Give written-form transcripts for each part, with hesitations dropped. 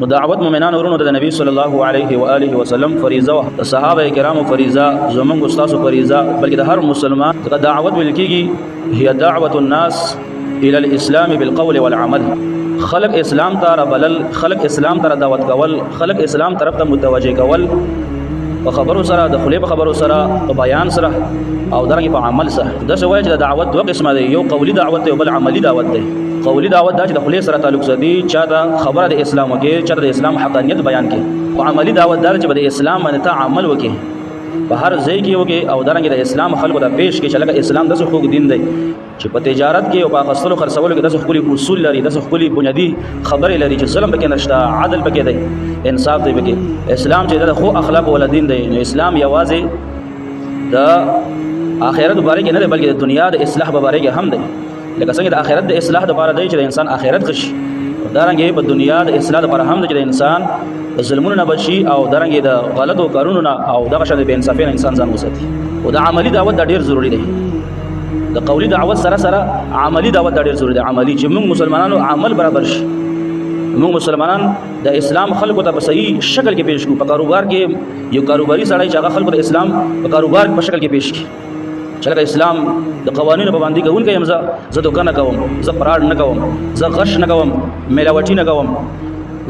نو دعوت مؤمنان ورونو د نبی صلی الله علیه و آله وسلم فریضه او صحابه کرامو فریضه زمونږ استاد فریضه بلکې د هر مسلمان د دعوت ولکېږي هي دعوت الناس الى الاسلام بالقول والعمل خلق اسلام ته بلل خلق اسلام ته دعوت کول خلق اسلام طرف ته متوجه کول په خبرو سره د خلی په خبرو سره په بیان سره او درنګ په عمل سره د شوای چې د دعوت دوه قسمه دي یو قولی دعوت دی او بل عملی دعوت دی قولی دعوت دا چې د خلی سره تعلق سدي چا د خبره د اسلام کې چا د اسلام حقانیت بیان کې او عملی دعوت دا چې د اسلام باندې ته عمل وکې په هر ځای کې وکې او درنګ د اسلام خلکو ته پیش کې چې لکه اسلام د حقوق دین دی چې په تجارت کې او په خرڅولو خرڅولو کې د خپل اصول لري د خپل بنیادی خبرې لري چې ظلم پکې نشته عدل پکې دی انصاف دی پکې اسلام چې د خو اخلاق ول دین دی نو اسلام یوازې د آخرت باره کې نه دی بلکې د دنیا د اصلاح باره کې هم دی لکه څنګه د آخرت د اصلاح لپاره دی چې د انسان آخرت خشي دارنګه په دنیا د اصلاح لپاره هم دی چې د انسان ظلمونو نه بچي او دارنګه د غلطو کارونو نه او دغه شان د انصافۍ نه انسان ځان وساتي او د عملی دعوت د ډیر ضروری دی د قولی دعوت سره سره عملی دعوت د ډیر ضروری دی عملی چې موږ مسلمانانو عمل برابر شي موږ مسلمانان د اسلام خلکو ته په صحیح شکل کې پیش کو په کاروبار کې یو کاروباري سړی چې هغه خلکو د اسلام په کاروبار په شکل کې پیش کی چې لکه اسلام د قوانینو په باندې کوون کې زه دوکان نه کوم زه فراډ نه کوم زه غش نه کوم میلاوټي نه کوم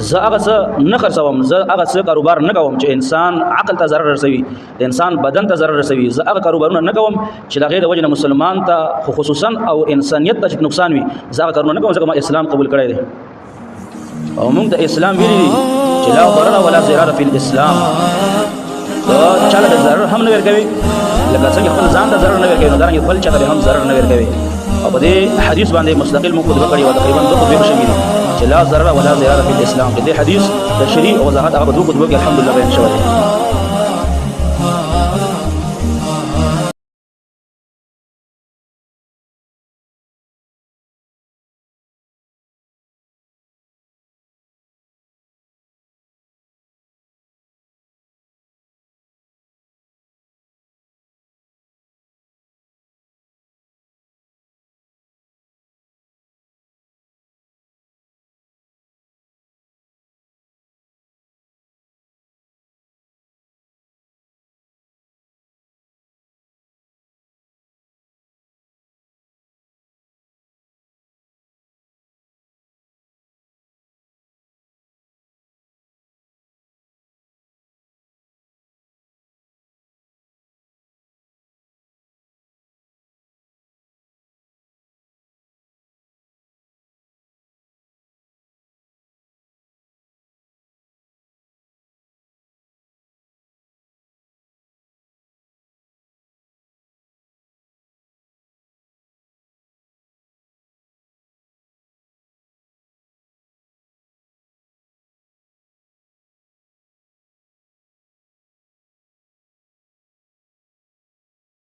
زه هغه څه نه خرڅوم زه هغه څه کاروبار نه کوم چې انسان عقل ته ضرر رسوي د انسان بدن ته ضرر رسوي زه هغه کاروبارونه نه کوم چې د غیر وجه مسلمان ته خصوصا او انسانیت ته نقصان وي زه هغه کارونه نه کوم ځکه ما اسلام قبول کړی دی او موږ د اسلام ویلي چې لا ضرر ولا ضرار فی الاسلام دا چاله د ضرر هم نه ورکوي لکه څنګه خپل ځان ته ضرر نه ورکوي نو دا خپل چاته هم ضرر نه ورکوي او په دې حدیث باندې مستقل موږ خبرې کړې و تقریبا دوه خبرې شوي چې لا ضرر ولا ضرار فی الاسلام دې حدیث د شریع او وضاحت هغه دوه خبرې الحمدلله بیان شوی